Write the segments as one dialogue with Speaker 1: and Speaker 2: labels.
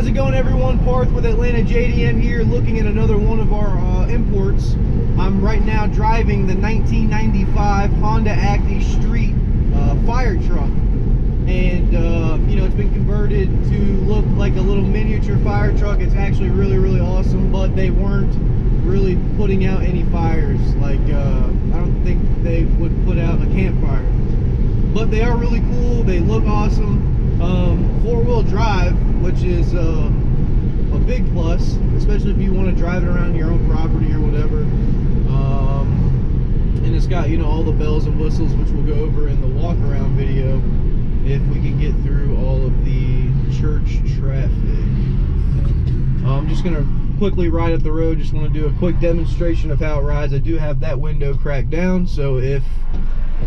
Speaker 1: How's it going, everyone? Parth with ATL JDM here, looking at another one of our imports. I'm right now driving the 1995 Honda Acty Street Firetruck, and you know, it's been converted to look like a little miniature fire truck. It's actually really awesome, but they weren't really putting out any fires. Like I don't think they would put out a campfire, but they are really cool. They look awesome. Four-wheel drive, which is a big plus, especially if you want to drive it around your own property or whatever. And it's got, you know, all the bells and whistles, which we'll go over in the walk around video if we can get through all of the church traffic. I'm just gonna quickly ride up the road. Just want to do a quick demonstration of how it rides. I do have that window cracked down, so if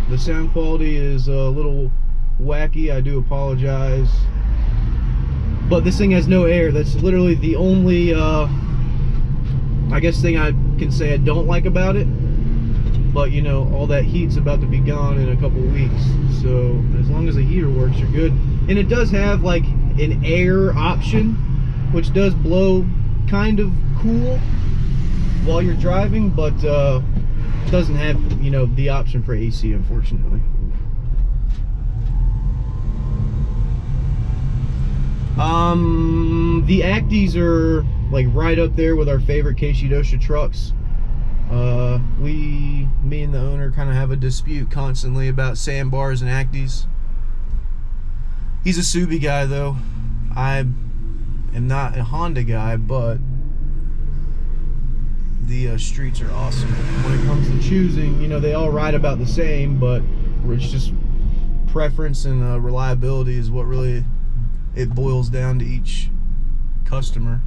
Speaker 1: the sound quality is a little wacky, I do apologize. But this thing has no air. That's literally the only I guess thing I can say I don't like about it. But you know, all that heat's about to be gone in a couple weeks, so as long as the heater works, you're good. And it does have like an air option, which does blow kind of cool while you're driving, but doesn't have, you know, the option for AC, unfortunately. The Acties are like right up there with our favorite Keishidosha trucks. Me and the owner kind of have a dispute constantly about sandbars and Acties. He's a Subi guy though. I am not a Honda guy, but the streets are awesome. When it comes to choosing, you know, they all ride about the same, but it's just preference and reliability is what really it boils down to each customer.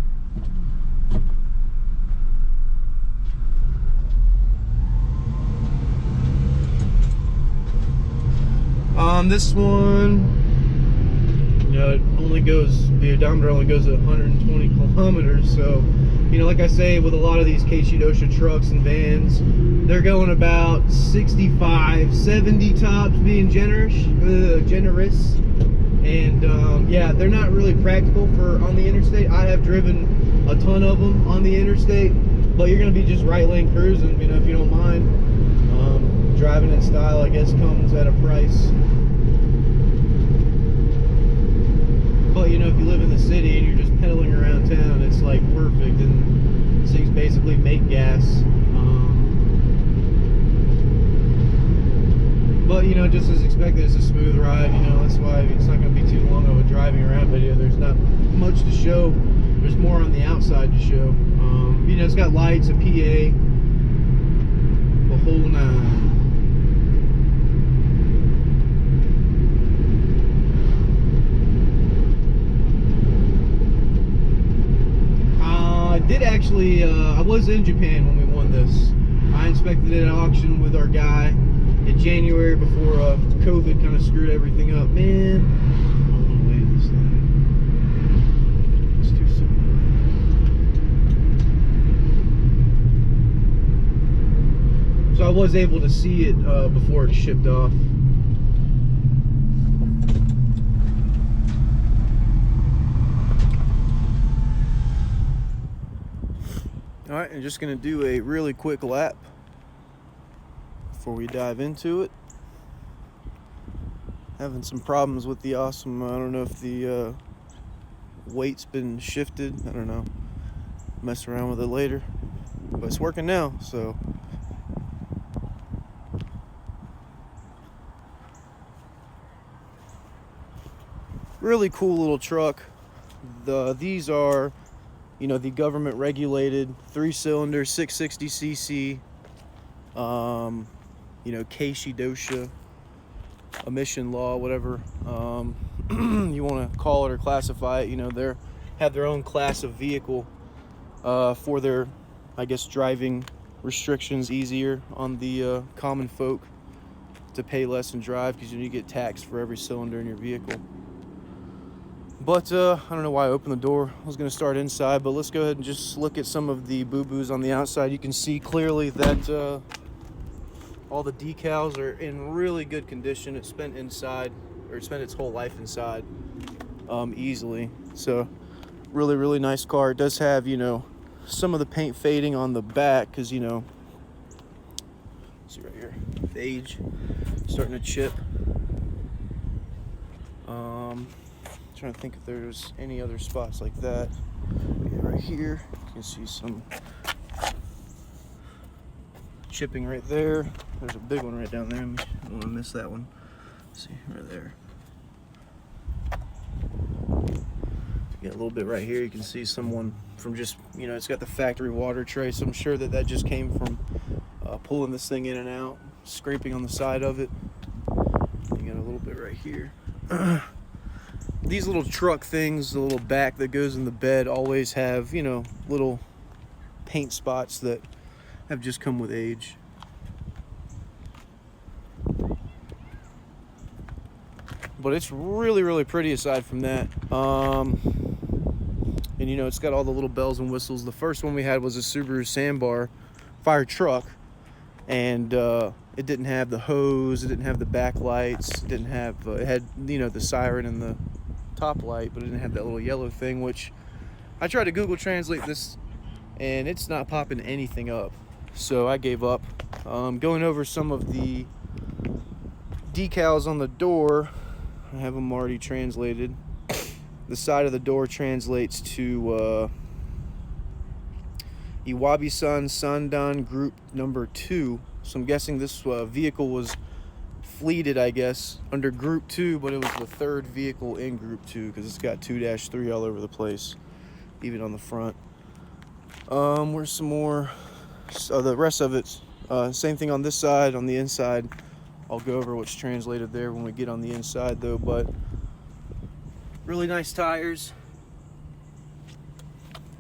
Speaker 1: This one, you know, it only goes, the odometer only goes at 120 kilometers, so, you know, like I say, with a lot of these Keishidosha trucks and vans, they're going about 65, 70 tops, being generous. And yeah, they're not really practical for on the interstate. I have driven a ton of them on the interstate, but you're going to be just right lane cruising, you know, if you don't mind. Driving in style, I guess, comes at a price. But you know, if you live in the city and you're just pedaling around town, it's like perfect. And these things basically make gas. But you know, just as expected, it's a smooth ride. You know, that's why it's not going to be too long of a driving around video. There's not much to show. There's more on the outside to show. You know, it's got lights, a PA, the whole nine. Did actually, I was in Japan when we won this. I inspected it at auction with our guy in January before COVID kind of screwed everything up. Man, I don't want to wait this thing. It's too simple. So I was able to see it before it shipped off. Alright, I'm just going to do a really quick lap before we dive into it. Having some problems with the awesome, I don't know if the weight's been shifted, I don't know. Mess around with it later. But it's working now, so. Really cool little truck. These are, you know, the government regulated 3-cylinder 660cc you know, Keishidosha emission law, whatever you want to call it or classify it. You know, they have their own class of vehicle for their, I guess, driving restrictions easier on the common folk to pay less and drive, because you get taxed for every cylinder in your vehicle. But I don't know why I opened the door. I was going to start inside, but let's go ahead and just look at some of the boo-boos on the outside. You can see clearly that all the decals are in really good condition. It spent inside, or it spent its whole life inside easily. So Really nice car. It does have, you know, some of the paint fading on the back because, you know, see right here, the age starting to chip. Trying to think if there's any other spots like that. Yeah, right here you can see some chipping right there. There's a big one right down there. I don't want to miss that one. Let's see right there. Got a little bit right here. You can see someone from just, you know, it's got the factory water tray, so I'm sure that that just came from pulling this thing in and out, scraping on the side of it. You got a little bit right here. These little truck things, the little back that goes in the bed, always have, you know, little paint spots that have just come with age. But it's really pretty aside from that. And you know, it's got all the little bells and whistles. The first one we had was a Subaru Sandbar Firetruck, and it didn't have the hose, it didn't have the backlights, it didn't have it had, you know, the siren and the top light, but it didn't have that little yellow thing, which I tried to Google Translate this and it's not popping anything up, so I gave up. Going over some of the decals on the door, I have them already translated. The side of the door translates to Iwabi-san Sandan Group number 2. So I'm guessing this vehicle was fleeted, I guess, under Group 2, but it was the third vehicle in Group 2 because it's got 2-3 all over the place, even on the front. Where's some more? The rest of it's same thing on this side. On the inside, I'll go over what's translated there when we get on the inside, though. But really nice tires,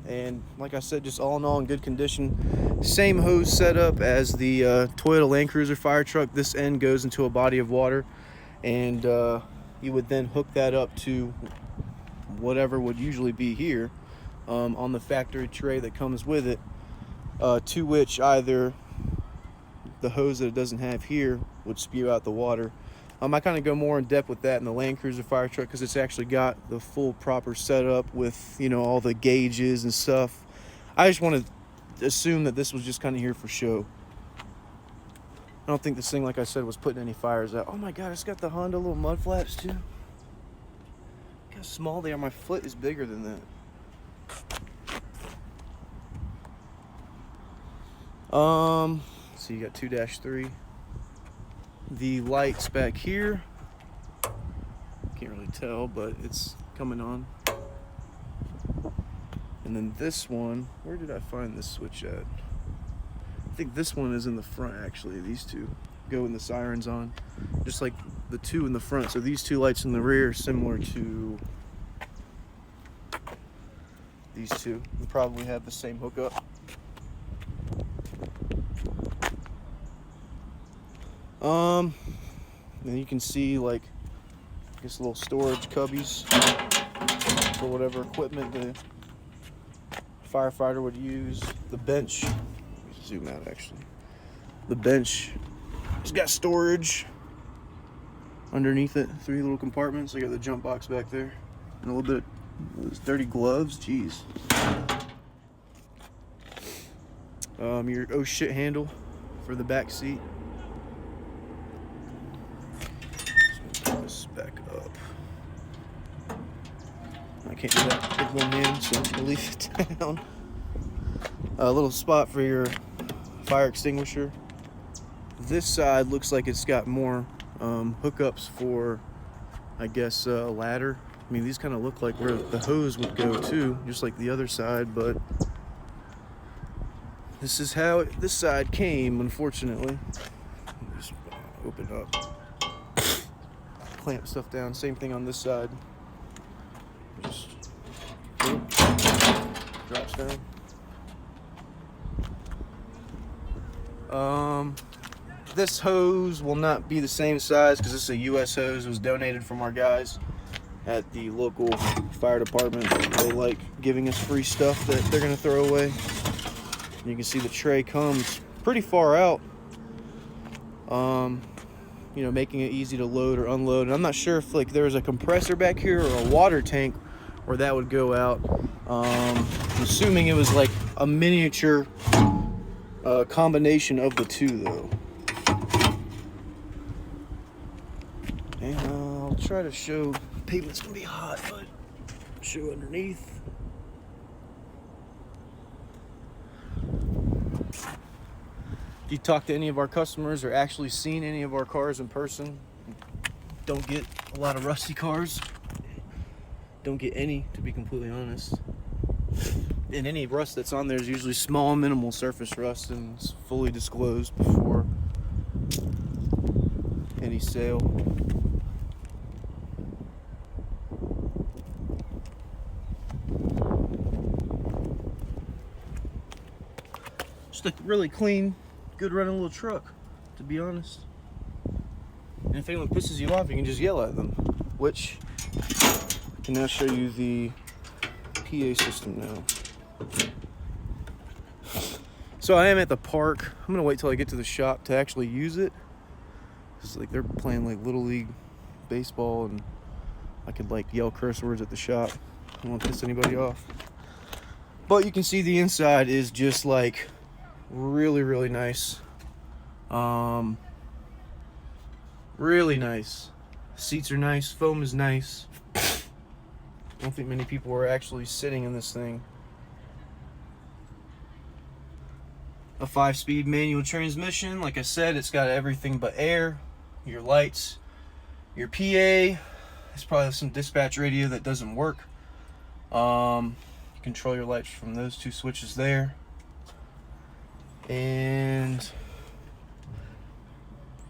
Speaker 1: and like I said, just all in all in good condition. Same hose setup as the Toyota Land Cruiser Firetruck. This end goes into a body of water, and you would then hook that up to whatever would usually be here on the factory tray that comes with it, to which either the hose that it doesn't have here would spew out the water. I kind of go more in depth with that in the Land Cruiser Firetruck because it's actually got the full proper setup with, you know, all the gauges and stuff. I just want to assume that this was just kind of here for show. I don't think this thing, like I said, was putting any fires out. Oh my god, it's got the Honda little mud flaps too. Look how small they are. My foot is bigger than that. So you got 2-3. The lights back here, can't really tell, but it's coming on. And then this one, where did I find this switch at? I think this one is in the front, actually. These two go when the siren's on, just like the two in the front. So these two lights in the rear are similar to these two. They probably have the same hookup. And you can see, like, I guess little storage cubbies for whatever equipment the firefighter would use. The bench, let me zoom out actually. The bench has got storage underneath it, 3 little compartments. I got the jump box back there, and a little bit of those dirty gloves, jeez. Your oh shit handle for the back seat. Back up. I can't do that with one hand, so I'm gonna leave it down. A little spot for your fire extinguisher. This side looks like it's got more hookups for, I guess, a ladder. I mean, these kind of look like where the hose would go too, just like the other side, but this is how this side came, unfortunately. Just open up. Clamp stuff down. Same thing on this side. Just drops down. This hose will not be the same size because this is a US hose. It was donated from our guys at the local fire department. They like giving us free stuff that they're gonna throw away. And you can see the tray comes pretty far out. You know, making it easy to load or unload. And I'm not sure if, like, there's a compressor back here or a water tank where that would go out. I'm assuming it was like a miniature combination of the two though. And I'll try to show, pavement's gonna be hot, but show underneath. If you talk to any of our customers or actually seen any of our cars in person, don't get a lot of rusty cars. Don't get any, to be completely honest. And any rust that's on there is usually small, minimal surface rust, and it's fully disclosed before any sale. Just a really clean, good running little truck, to be honest. And if anyone pisses you off, you can just yell at them, which I can now show you the PA system now. So I am at the park. I'm gonna wait till I get to the shop to actually use it. It's like they're playing like Little League baseball, and I could like yell curse words at the shop. I don't want to piss anybody off. But you can see the inside is just like really, really nice. Really nice. Seats are nice. Foam is nice. I don't think many people are actually sitting in this thing. A 5-speed manual transmission. Like I said, it's got everything but air. Your lights, your PA. There's probably some dispatch radio that doesn't work. You control your lights from those two switches there. And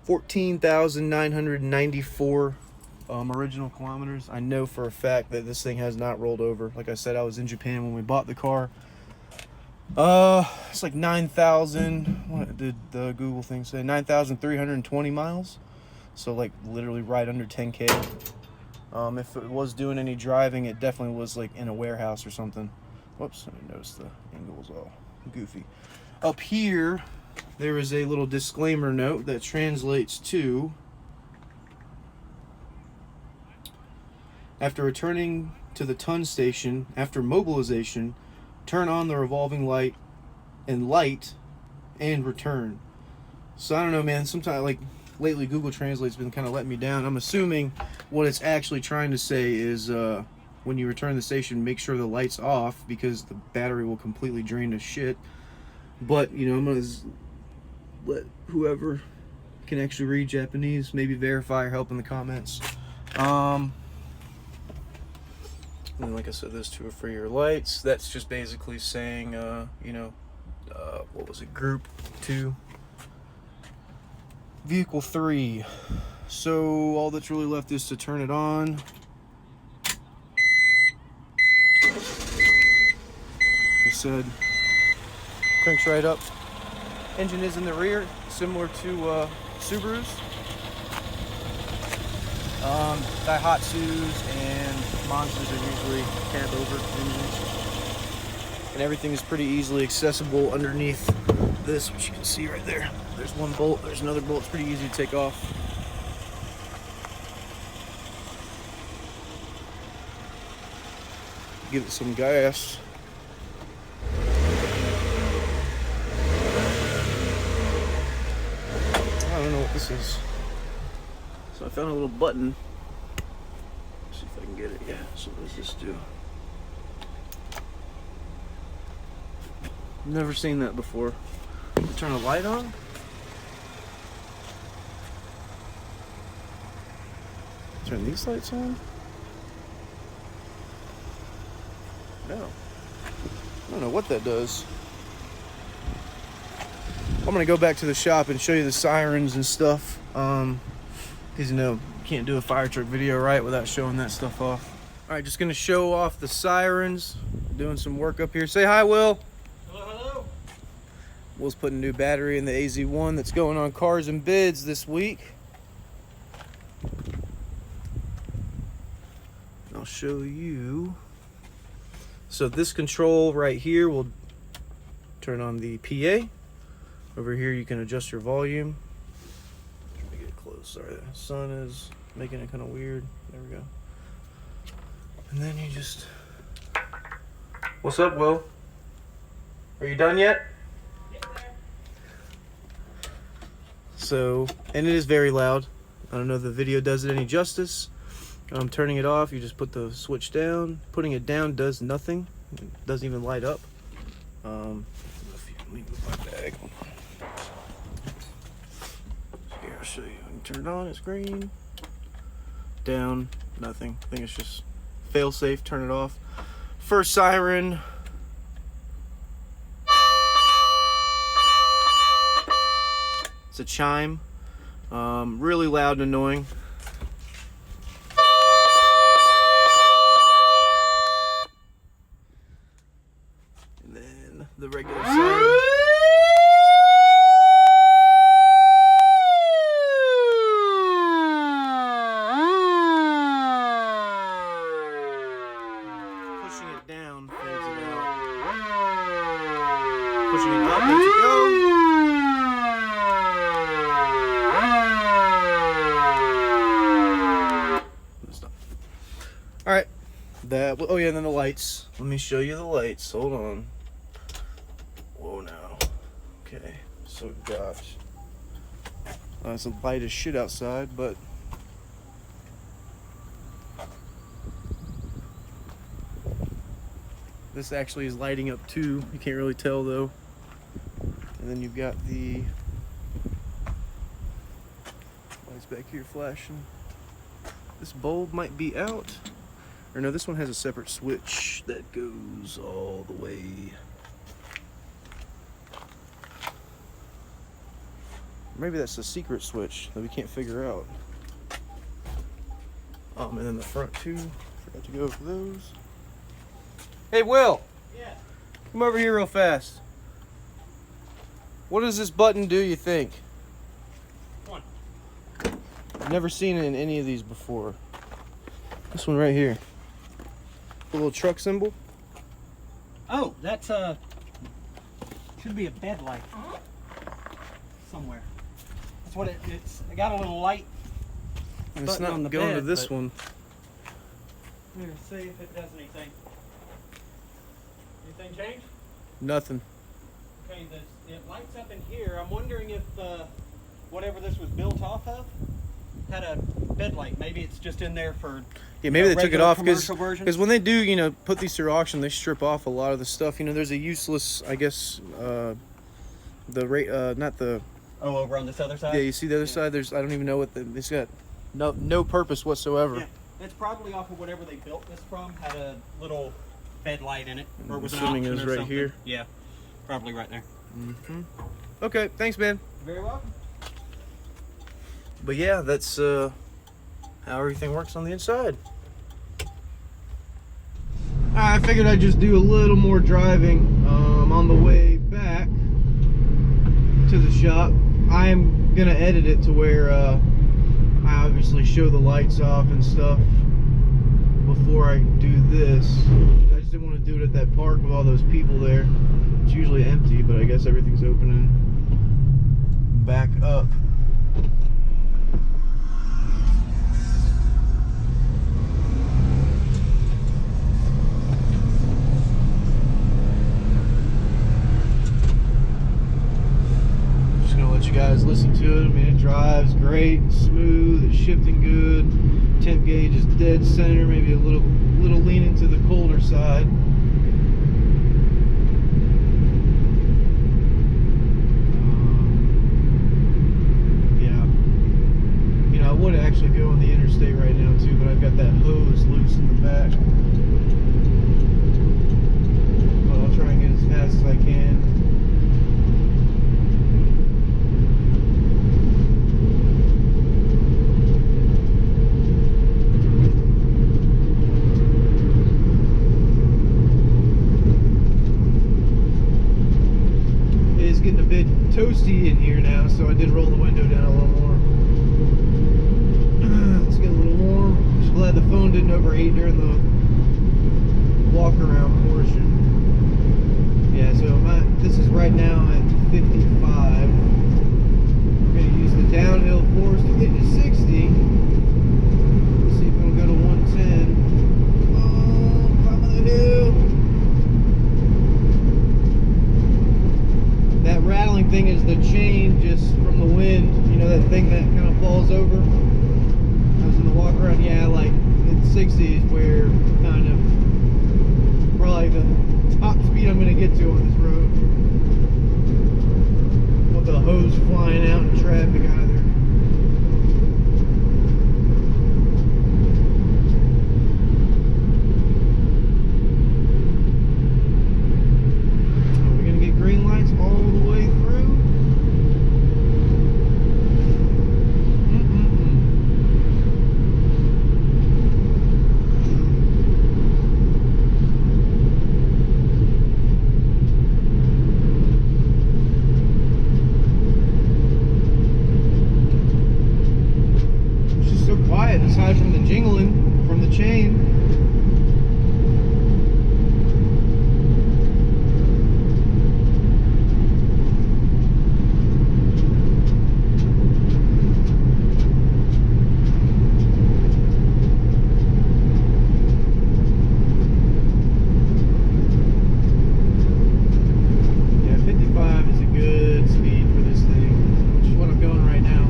Speaker 1: 14,994 original kilometers. I know for a fact that this thing has not rolled over. Like I said, I was in Japan when we bought the car. It's like 9,000. What did the Google thing say? 9,320 miles. So like literally right under 10K. If it was doing any driving, it definitely was like in a warehouse or something. Whoops, I noticed the angle's all goofy. Up here, there is a little disclaimer note that translates to: after returning to the ton station, after mobilization, turn on the revolving light and return. So I don't know, man. Sometimes, like lately, Google Translate's been kind of letting me down. I'm assuming what it's actually trying to say is when you return to the station, make sure the light's off because the battery will completely drain to shit. But, you know, I'm going to let whoever can actually read Japanese maybe verify or help in the comments. And like I said, those two are for your lights. That's just basically saying, you know, what was it, Group 2. Vehicle 3. So all that's really left is to turn it on. Like I said, cranks right up. Engine is in the rear, similar to Subarus. Daihatsus and Monsters are usually cab over engines. And everything is pretty easily accessible underneath this, which you can see right there. There's one bolt, there's another bolt. It's pretty easy to take off. Give it some gas. I don't know what this is. So I found a little button. Let's see if I can get it. Yeah, so what does this do? Never seen that before. Turn a light on? Turn these lights on? No. I don't know what that does. I'm gonna go back to the shop and show you the sirens and stuff. Because you know, you can't do a fire truck video right without showing that stuff off. Alright, just gonna show off the sirens. Doing some work up here. Say hi, Will.
Speaker 2: Hello, hello.
Speaker 1: Will's putting a new battery in the AZ1 that's going on Cars and Bids this week. I'll show you. So this control right here will turn on the PA. Over here you can adjust your volume. Let me get close. Sorry, the sun is making it kind of weird. There we go. And then you just What's up, Will? Are you done yet? So, and it is very loud. I don't know if the video does it any justice. Turning it off, you just put the switch down. Putting it down does nothing. It doesn't even light up. Let me move my bag. Here, I'll show you. I can turn it on, it's green. Down, nothing. I think it's just fail safe, turn it off. First siren. It's a chime. Really loud and annoying. And then the regular siren. Pushing it down fades it out. Pushing it up lets it go. All right, that. Oh yeah, and then the lights. Let me show you the lights. Hold on. Whoa, now. Okay, so gosh, it's light as shit outside, but this actually is lighting up too. You can't really tell though. And then you've got the lights back here flashing. This bulb might be out. Or no, this one has a separate switch that goes all the way. Maybe that's a secret switch that we can't figure out. And then the front too. Forgot to go over those. Hey, Will.
Speaker 2: Yeah.
Speaker 1: Come over here real fast. What does this button do, you think?
Speaker 2: One.
Speaker 1: I've never seen it in any of these before. This one right here. The little truck symbol.
Speaker 2: Oh, that's should be a bed light somewhere. That's what it's. I got a little light.
Speaker 1: And it's
Speaker 2: button
Speaker 1: not
Speaker 2: on the
Speaker 1: going
Speaker 2: bed,
Speaker 1: to this
Speaker 2: but-
Speaker 1: one.
Speaker 2: Here, see if it does anything. Anything change?
Speaker 1: Nothing.
Speaker 2: Okay, it lights up in here. I'm wondering if whatever this was built off of had a bed light. Maybe it's just in there for.
Speaker 1: Yeah, maybe they took it
Speaker 2: regular
Speaker 1: off
Speaker 2: commercial version?
Speaker 1: because when they do, you know, put these through auction, they strip off a lot of the stuff. You know, there's a useless, I guess, not the.
Speaker 2: Oh, over on this other side.
Speaker 1: Yeah, you see the other side. There's, I don't even know what it's got. No purpose whatsoever.
Speaker 2: Yeah, it's probably off of whatever they built this from. Had a little bed light in it, or it was an
Speaker 1: Assuming it
Speaker 2: option
Speaker 1: was
Speaker 2: or
Speaker 1: right
Speaker 2: something.
Speaker 1: here.
Speaker 2: Yeah, probably right there.
Speaker 1: Mm-hmm. Okay, thanks, man.
Speaker 2: Very welcome.
Speaker 1: But yeah, that's how everything works on the inside. I figured I'd just do a little more driving on the way back to the shop. I am gonna edit it to where I obviously show the lights off and stuff before I do this. I just didn't want to do it at that park with all those people there. It's usually empty, but I guess everything's opening back up. You guys listen to it. I mean, it drives great, smooth, it's shifting good. Temp gauge is dead center, maybe a little leaning to the colder side. Yeah, you know, I would actually go on the interstate right now too, but I've got that hose loose in the back. But I'll try and get as fast as I can. Getting a bit toasty in here now, so I did roll the window down a little more. It's getting a little warm. Just glad the phone didn't overheat during the walk around portion. Yeah, so this is right now at 55. We're going to use the downhill force to get to 60. Let's see if we'll go to 110. Oh, what am I going to do? thing that kind of falls over. I was in the walk around, yeah, like in 60s, where kind of probably the top speed I'm going to get to on this road. With the hose flying out in traffic either. Are we going to get green lights all the way through? Aside from the jingling from the chain. Yeah, 55 is a good speed for this thing, which is what I'm going right now.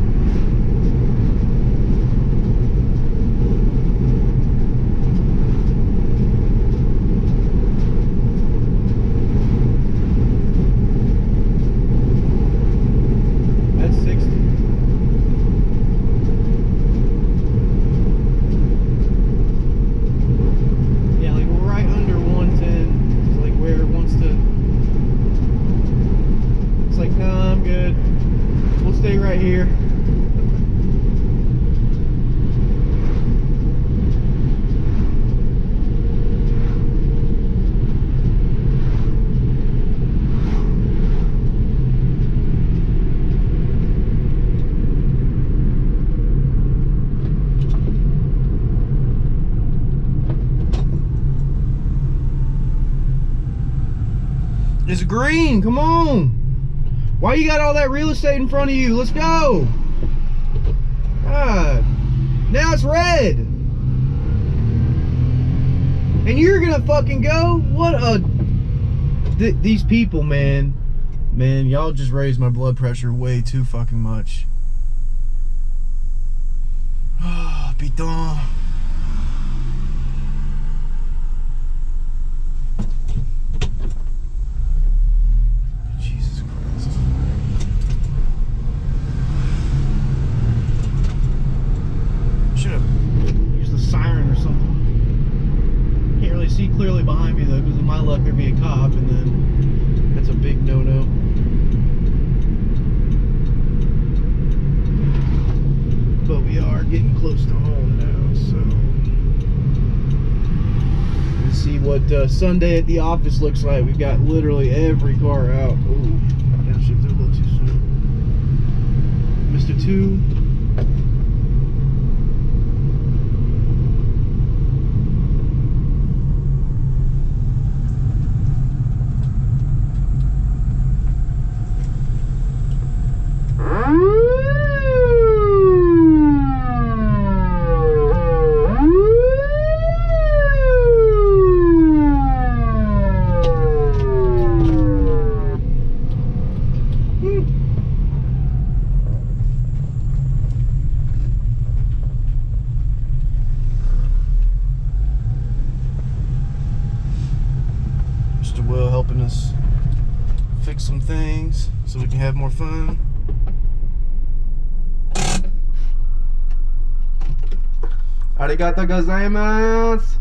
Speaker 1: Right here. It's green, come on. Why you got all that real estate in front of you? Let's go. God. Now it's red. And you're gonna fucking go? What a... these people, man. Man, y'all just raised my blood pressure way too fucking much. Ah, putain. See clearly behind me though, because of my luck there'd be a cop, and then that's a big no-no. But we are getting close to home now, so let's see what Sunday at the office looks like. We've got literally every car out. Ooh, downshift a little too soon. Mr. 2. Will helping us fix some things so we can have more fun. Arigatou gozaimasu.